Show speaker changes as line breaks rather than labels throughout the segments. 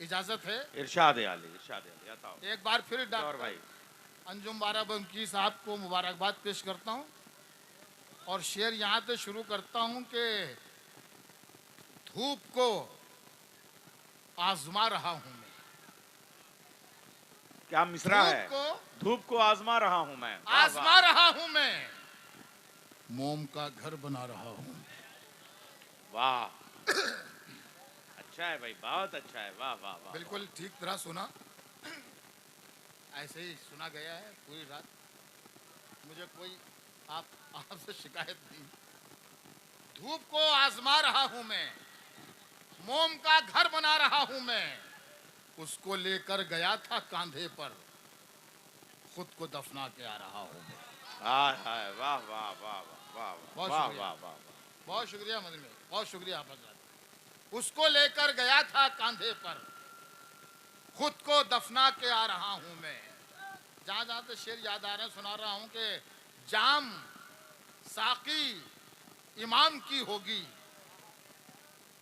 इजाजत है?
इरशाद आली बताओ।
एक बार फिर
और भाई
डॉक्टर अंजुम बाराबंकी साहब को मुबारकबाद पेश करता हूं और शेर यहां से शुरू करता हूं कि धूप को आजमा रहा हूं मैं।
क्या मिसरा है? धूप को आजमा रहा हूं मैं,
आजमा रहा हूं मैं, मोम का घर बना रहा हूं।
वाह, अच्छा है भाई, बहुत अच्छा है, वाह वाह वाह।
बिल्कुल ठीक तरह सुना, ऐसे ही सुना गया है पूरी रात। मुझे कोई आपसे शिकायत नहीं। धूप को आजमा रहा हूं मैं, मोम का घर बना रहा हूं मैं, उसको लेकर गया था कांधे पर, खुद को दफना के आ रहा हूं मैं।
वाह वाह वाह वाह वाह वाह वाह वाह।
बहुत शुक्रिया मदन भाई, बहुत शुक्रिया आप हजरत। उसको लेकर गया था कांधे पर, खुद को दफना के आ रहा हूं मैं। जहां जहां से शेर याद आ रहे हैं सुना रहा हूं कि जाम साकी इमाम की होगी,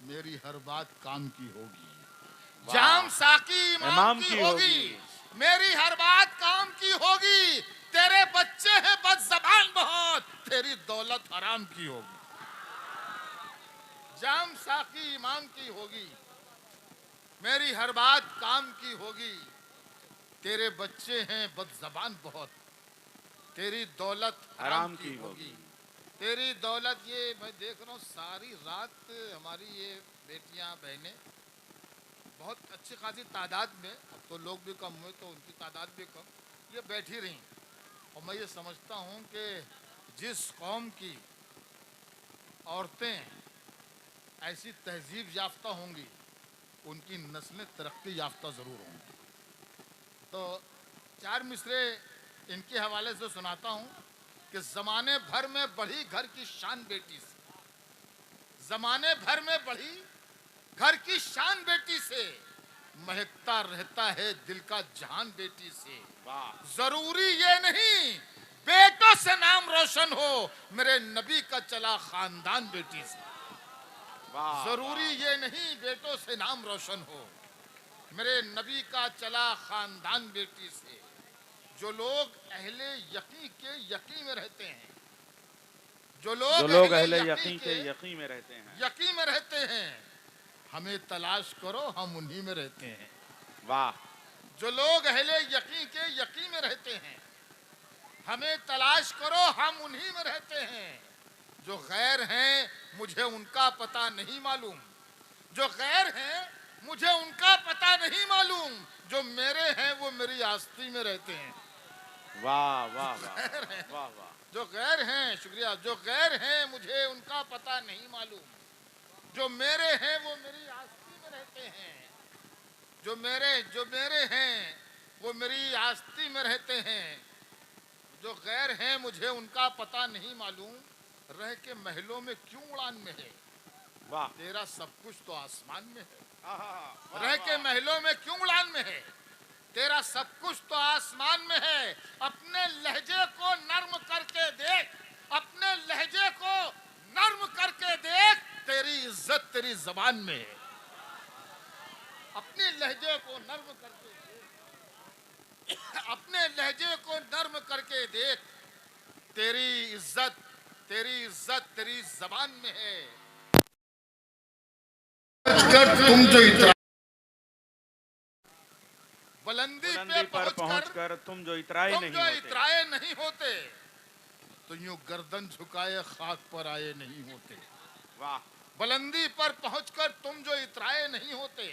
मेरी हर बात काम की होगी। जाम साकी इमाम की होगी, मेरी हर बात काम की होगी। तेरे बच्चे हैं बदज़बान बहुत, तेरी दौलत हराम की होगी। जाम साकी इमाम की होगी, मेरी हर बात काम की होगी। तेरे बच्चे हैं बदज़बान बहुत, तेरी दौलत हराम की होगी। तेरी दौलत, ये मैं देख रहा हूँ सारी रात हमारी ये बेटियां बहनें बहुत अच्छी खासी तादाद में, अब तो लोग भी कम हुए तो उनकी तादाद भी कम, ये बैठी रहीं। और मैं ये समझता हूँ कि जिस कौम की औरतें ऐसी तहजीब याफ्ता होंगी, उनकी नस्लें तरक्की याफ्ता ज़रूर होंगी। तो चार मिसरे इनके हवाले से सुनाता हूँ कि ज़माने भर में बढ़ी घर की शान बेटी से, ज़माने भर में बढ़ी घर की शान बेटी से, महकता रहता है दिल का जहान बेटी से। जरूरी ये नहीं बेटों से नाम रोशन हो, मेरे नबी का चला खानदान बेटी से। जरूरी ये नहीं बेटों से नाम रोशन हो, मेरे नबी का चला खानदान बेटी से। जो लोग अहले यकीन के यकीन में रहते हैं, जो लोग अहले यकीन के
यकीन में रहते हैं,
यकीन में रहते हैं, हमें तलाश करो हम उन्हीं में रहते हैं।
वाह।
जो लोग अहले यकीन के यकीन में रहते हैं, हमें तलाश करो हम उन्हीं में रहते हैं। जो गैर हैं मुझे उनका पता नहीं मालूम, जो गैर हैं मुझे उनका पता नहीं मालूम, जो मेरे हैं वो मेरी आस्ती में रहते हैं।
वाह वाह वाह वाह वाह।
जो गैर हैं, शुक्रिया, जो गैर हैं मुझे उनका पता नहीं मालूम, जो मेरे हैं वो मेरी आस्ती में रहते हैं। जो मेरे हैं वो मेरी आस्ती में रहते हैं। जो गैर हैं मुझे उनका पता नहीं मालूम, रह के महलों में क्यों उड़ान में है।
वाह।
तेरा सब कुछ तो आसमान में है, रह के महलों में क्यों उड़ान में है। तेरा सब कुछ तो आसमान में है। अपने लहजे को नर्म करके देख, अपने लहजे को नर्म करके देख, तेरी इज्जत तेरी जबान में है। अपने लहजे को नर्म करके देख, अपने लहजे को नर्म करके देख, तेरी इज्जत तेरी जबान में है। तुम जो इतरा बुलंदी पे पहुंचकर
तुम जो इतराए
नहीं होते, तो यूं गर्दन झुकाए खाक पर आए नहीं होते।
वाह।
बुलंदी पर पहुंचकर तुम जो इतराए नहीं होते,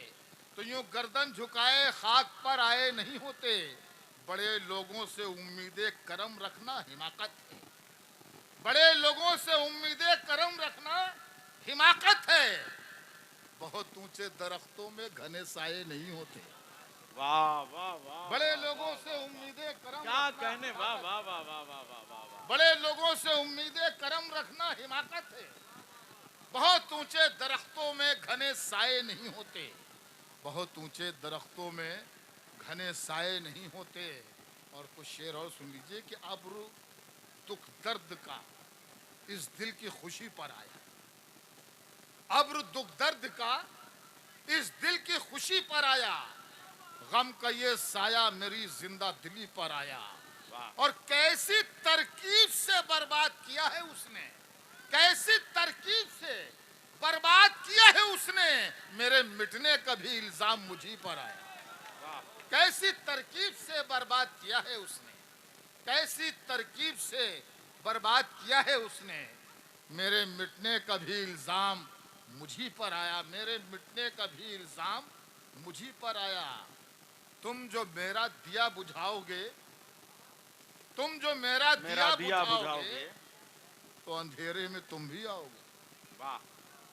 तो यूं गर्दन झुकाए खाक पर आए नहीं होते। बड़े लोगों से उम्मीदें करम रखना हिमाकत है, बड़े लोगों से उम्मीदें करम रखना हिमाकत है। बहुत ऊंचे दरख्तों में घने साए नहीं होते।
वाह वाह वाह।
बड़े लोगों से उम्मीदें करम
क्या कहने, वाह वाह वाह वाह वाह वाह।
बड़े लोगों से उम्मीदें करम रखना हिमाकत है। बहुत ऊंचे दरख्तों में घने साए नहीं होते, बहुत ऊंचे दरख्तों में घने साए नहीं होते। और कुछ शेर और सुन लीजिए कि अब्र दुख दर्द का इस दिल की खुशी पर आया, अब्र दुख दर्द का इस दिल की खुशी पर आया, गम का ये साया मेरी जिंदा दिली पर आया।
वाह
और कैसी तरकीब से बर्बाद किया है उसने, कैसी तरकीब से बर्बाद किया है उसने, मेरे मिटने का भी इल्जाम मुझी पर आया।
वाह
कैसी तरकीब से बर्बाद किया है उसने, कैसी तरकीब से बर्बाद किया है उसने, मेरे मिटने का भी इल्जाम मुझी पर आया, मेरे मिटने का भी इल्जाम मुझी पर आया। तुम जो मेरा दिया बुझाओगे, तुम जो मेरा
मेरा
दिया
दिया
बुझाओगे,
बुझाओगे।
तो अंधेरे में तुम भी आओगे।
वाह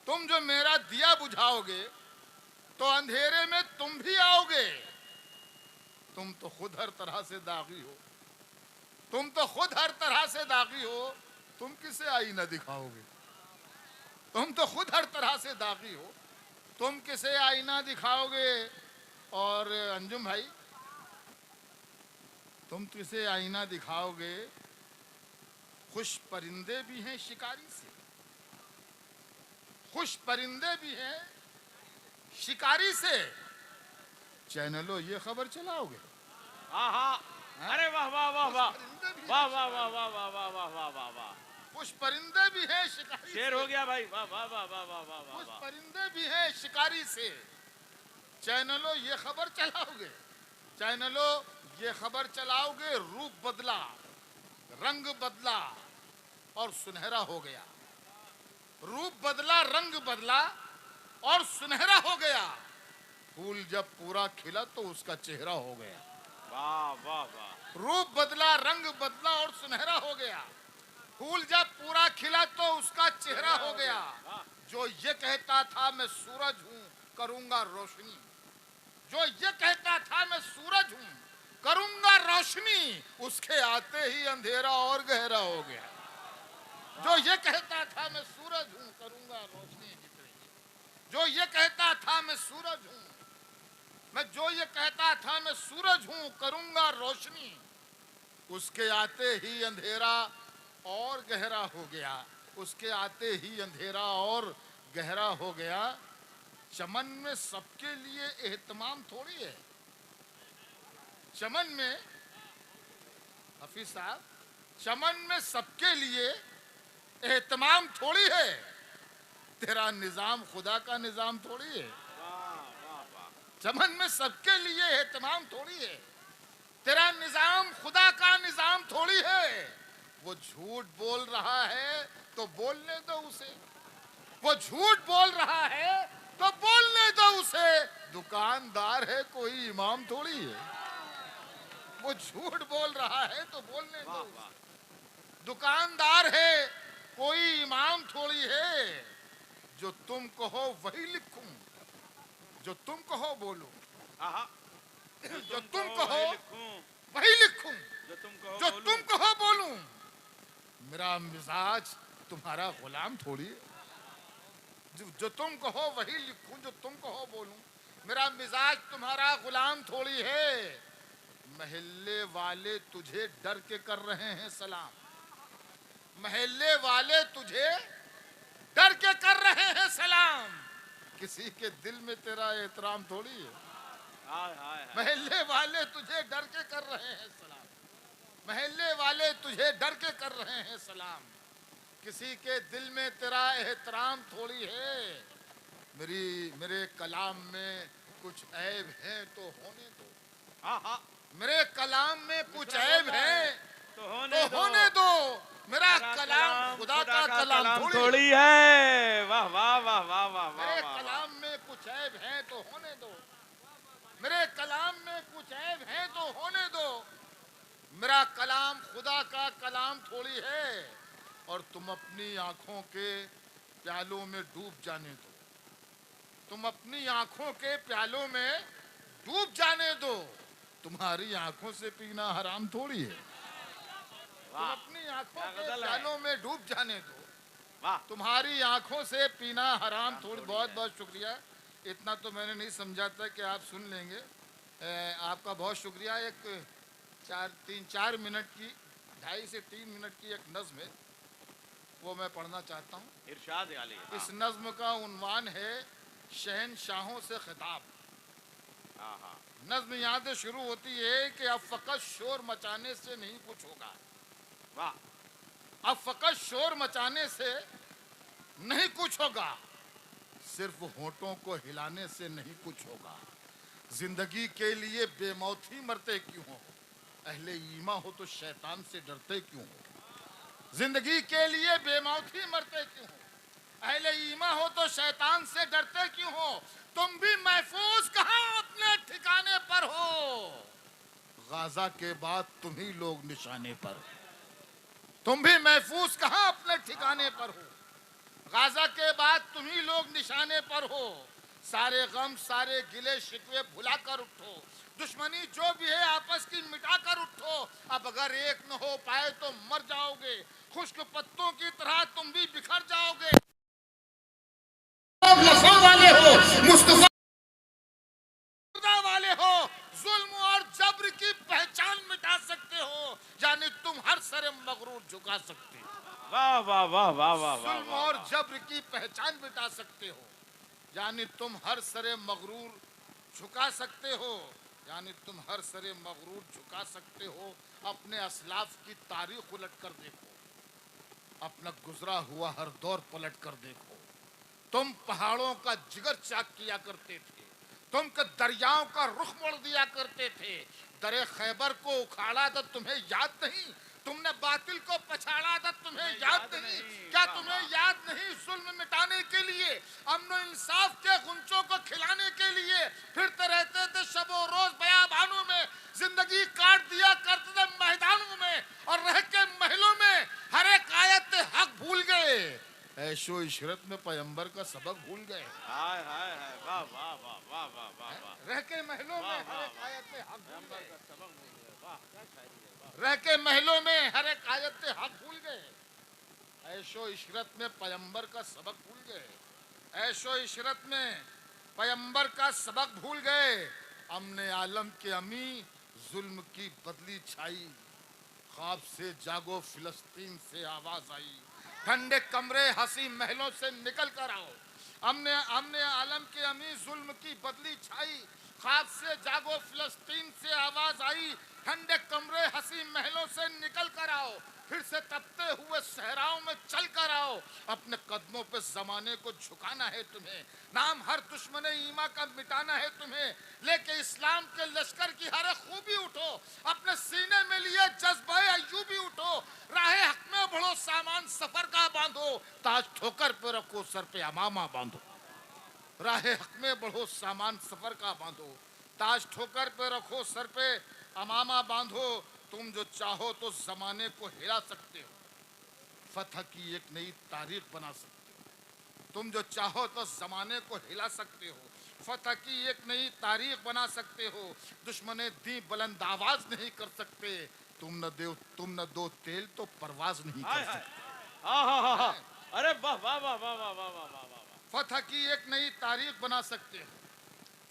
तुम जो मेरा दिया बुझाओगे, तो अंधेरे में तुम भी आओगे। तुम तो खुद हर तरह से दागी हो, तुम तो खुद हर तरह से दागी हो, तुम किसे आईना दिखाओगे? तुम तो खुद हर तरह से दागी हो, तुम किसे आईना दिखाओगे? और अंजुम भाई, तुम किसे आईना दिखाओगे? खुश परिंदे भी हैं शिकारी से, खुश परिंदे भी हैं शिकारी से, चैनलों ये खबर चलाओगे?
हाँ हाँ
हाँ?
अरे वाह वाह वाह वाह
खुश परिंदे भी हैं
वाह वाह वाह वाह वाह वाह वाह वाह वाह वाह
कुछ परिंदे भी हैं शिकारी
शेर
से,
हो गया भाई। वाह वाह वाह वाह वाह वाह
कुछ
वाह
परिंदे भी हैं शिकारी से, चैनलों ये खबर चलाओगे, चैनलों ये खबर चलाओगे, रूप बदला, रंग बदला और सुनहरा हो गया। रूप बदला, रंग बदला और सुनहरा हो गया। फूल जब पूरा खिला तो उसका चेहरा हो गया।
वाह वाह वाह
रूप बदला, रंग बदला और सुनहरा हो गया। फूल जब पूरा खिला तो उसका चेहरा हो गया। जो ये कहता था मैं सूरज हूँ करूंगा रोशनी, जो ये कहता था मैं सूरज हूँ करूंगा रोशनी, उसके आते ही अंधेरा और गहरा हो गया। जो ये कहता था मैं सूरज हूँ करूंगा रोशनी, जो ये कहता था मैं सूरज हूँ, मैं जो ये कहता था मैं सूरज हूँ करूंगा रोशनी, उसके आते ही अंधेरा और गहरा हो गया, उसके आते ही अंधेरा और गहरा हो गया। चमन में सबके लिए एहतमाम थोड़ी है, चमन में हफीज साहब, चमन में सबके लिए एहतमाम थोड़ी है, तेरा निजाम खुदा का निजाम थोड़ी है। चमन में सबके लिए एहतमाम थोड़ी है, तेरा निजाम खुदा का निजाम थोड़ी है। वो झूठ बोल रहा है तो बोलने दो उसे, वो झूठ बोल रहा है तो बोलने दो उसे, दुकानदार है कोई इमाम थोड़ी है। वो झूठ बोल रहा है तो बोलने दो उसे, दुकानदार है कोई इमाम थोड़ी है। जो तुम कहो वही लिखूं, जो तुम कहो बोलो, जो तुम कहो वही लिखूं, जो तुम कहो बोलूं। मेरा मिजाज तुम्हारा गुलाम थोड़ी है, जो तुम कहो वही लिखूं, जो तुम कहो बोलूं। मेरा मिजाज तुम्हारा गुलाम थोड़ी है। महल्ले वाले तुझे डर के कर रहे हैं सलाम, महल्ले वाले तुझे डर के कर रहे हैं सलाम, किसी के दिल में तेरा एहतराम थोड़ी है। महल्ले वाले तुझे डर के कर रहे हैं सलाम, महल्ले वाले तुझे डर के कर रहे हैं सलाम, किसी के दिल में तेरा एहतराम थोड़ी है। मेरे कलाम में कुछ ऐब है तो होने दो, मेरे कलाम में कुछ ऐब है तो होने दो। मेरा कलाम खुदा का कलाम
थोड़ी है। वाह वाह वाह वाह वाह
मेरे कलाम में कुछ ऐब है तो होने दो, मेरे कलाम में कुछ ऐब है तो होने दो। मेरा कलाम खुदा का कलाम थोड़ी है। और तुम अपनी आंखों के प्यालों में डूब जाने दो, तुम अपनी आंखों के प्यालों में डूब जाने दो, तुम्हारी आंखों से पीना हराम थोड़ी है। तुम अपनी आंखों के प्यालों में डूब जाने दो, तुम्हारी आंखों से पीना हराम थोड़ी। बहुत बहुत शुक्रिया, इतना तो मैंने नहीं समझा था कि आप सुन लेंगे। आपका बहुत शुक्रिया। एक 4 मिनट की, 2.5 से 3 मिनट की एक नज्म है, वो मैं पढ़ना चाहता हूँ।
इरशाद आली।
इस नज्म का उन्वान है शहनशाहों से खिताब।
हाँ हाँ
नज्म यहाँ से शुरू होती है कि अब फकत शोर मचाने से नहीं कुछ होगा।
वाह
अब फकत शोर मचाने से नहीं कुछ होगा, सिर्फ होठों को हिलाने से नहीं कुछ होगा। जिंदगी के लिए बेमौती मरते क्यों हो, अहले ईमा हो तो शैतान से डरते क्यों हो। जिंदगी के लिए बेमौती मरते क्यों हो, अहले ईमा हो तो शैतान से डरते क्यों हो। तुम भी महफूज कहाँ अपने ठिकाने पर हो, गाजा के बाद तुम ही लोग निशाने पर हो। तुम भी महफूज कहाँ अपने ठिकाने पर हो, गाजा के बाद तुम ही लोग निशाने पर हो। सारे गम सारे गिले शिकवे भुला कर उठो, दुश्मनी जो भी है आपस की मिटा कर उठो। अब अगर एक न हो पाए तो मर जाओगे, खुश्क पत्तों की तरह तुम भी बिखर जाओगे। वफा वाले हो, मुस्तफा वाले हो, जुल्म और जब्र की पहचान मिटा सकते हो, यानी तुम हर सरे मगरूर झुका सकते हो।
वाह वाह वाह वाह वाह वाह
जुल्म और जब्र की पहचान मिटा सकते हो, यानी तुम हर सरे मगरूर झुका सकते हो, यानी तुम हर सरे मगरूर झुका सकते हो। अपने असलाफ की तारीख उलट कर देखो, अपना गुजरा हुआ हर दौर पलट कर देखो। तुम पहाड़ों का जिगर चाक किया करते थे, तुम के दरियाओं का रुख मोड़ दिया करते थे। दरे खैबर को उखाड़ा तो तुम्हें याद नहीं, तुमने बातिल को पछाड़ा था तुम्हें याद नहीं। क्या तुम्हें याद नहीं जुल्म मिटाने के लिए, अमन इंसाफ के गुंचों को खिलाने के लिए फिरते रहते थे शबो रोज बयाबानों में, जिंदगी काट दिया करते थे मैदानों में, और रह के महलों में हर एक आयत हक भूल गए। ऐशो इशरत में पैगंबर का सबक भूल गए।
हाय हाय हाय वाह वाह वाह वाह वाह वाह वाह।
रह के महलों में हर एक आयत हक भूल
पैगंबर
गए।
का सबक भूल गए। वाह क्या शायरी है वाह।
रह के महलों में हर एक आयत हक भूल गए। ऐशो इशरत में पैगंबर का सबक भूल गए। ऐशो इशरत में पैगंबर का सबक भूल गए। अमने आलम के अमी जुल्म की बदली छाई, ख्वाब से जागो फिलिस्तीन से आवाज आई। ठंडे कमरे हंसी महलों से निकल कर आओ, हमने हमने आलम के अमी जुल्म की बदली छाई, ख्वाब से जागो फिलिस्तीन से आवाज आई। ठंडे कमरे हंसी महलों से निकल कर आओ, फिर से तपते हुए सहराओं में चल कर आओ। अपने कदमों पे जमाने को झुकाना है तुम्हें, नाम हर दुश्मन ईमा का मिटाना है तुम्हें। लेके इस्लाम के लश्कर की हर खूबी उठो, अपने सीने में लिए जज्बे अय्यूबी उठो। राहे हक में बढ़ो सामान सफर का बांधो, ताज ठोकर पे रखो सर पे अमामा बांधो। राहे हक में बढ़ो सामान सफर का बांधो, ताज ठोकर पे रखो सर पे अमामा बांधो। तुम जो चाहो तो जमाने को हिला सकते हो, फतह की एक नई तारीख बना सकते हो। तुम जो चाहो तो जमाने को हिला सकते हो, फतह की एक नई तारीख बना सकते हो। दुश्मने दी बुलंद आवाज नहीं कर सकते, तुम न दो तेल तो परवाज नहीं कर सकते।
हाँ हाँ हाँ हाँ। अरे वाह वाह वाह वाह वाह वाह वाह वाह वाह।
फतह की एक नई तारीख बना सकते हो,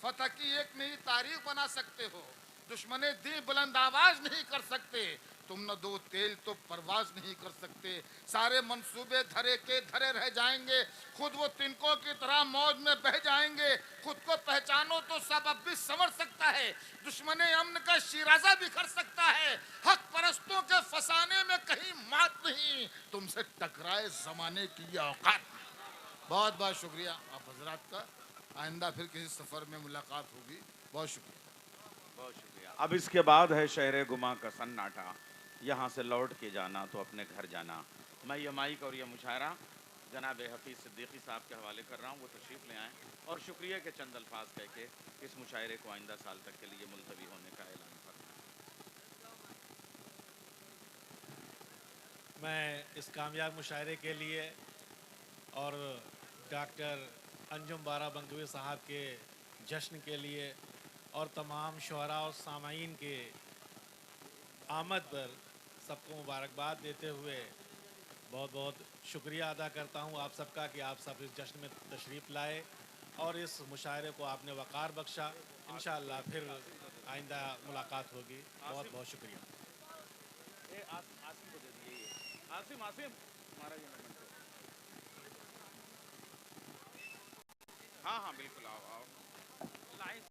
फतह की एक नई तारीख बना सकते हो। दुश्मने दी बुलंद आवाज नहीं कर सकते, तुम न दो तेल तो परवाज नहीं कर सकते। सारे मंसूबे धरे के धरे रह जाएंगे, खुद वो तिनकों की तरह मौज में बह जाएंगे। खुद को पहचानो तो सब अब भी समझ सकता है, दुश्मने अमन का शिराजा बिखर सकता है। हक परस्तों के फसाने में कहीं मात नहीं, तुमसे टकराए जमाने की ये औकात। बहुत बहुत शुक्रिया आप हजरात का। आइंदा फिर किसी सफ़र में मुलाकात होगी। बहुत शुक्रिया।
बहुत शुक्रिया। अब इसके बाद है शहर गुमा का सन्नाटा, यहाँ से लौट के जाना तो अपने घर जाना। मैं ये माइक और ये मुशायरा जनाब हफीज़ सिद्दीकी साहब के हवाले कर रहा हूँ, वो तशरीफ़ ले आएँ और शुक्रिया के चंद अल्फाज कह के इस मुशायरे को आइंदा साल तक के लिए मुलतवी होने का ऐलान फरमाएं।
मैं इस कामयाब मुशायरे के लिए और डॉक्टर अंजुम बाराबंकवी साहब के जश्न के लिए और तमाम शुअरा और सामाईन के आमद पर सबको मुबारकबाद देते हुए बहुत बहुत शुक्रिया अदा करता हूँ आप सबका कि आप सब इस जश्न में तशरीफ़ लाए और इस मुशायरे को आपने वक़ार बख्शा। इंशाअल्लाह फिर आइंदा मुलाकात होगी। बहुत बहुत शुक्रिया।
आसिम को दे दीजिए ये। आसिम आसिम हमारा ये हाँ हाँ बिल्कुल आओ आओ लाइन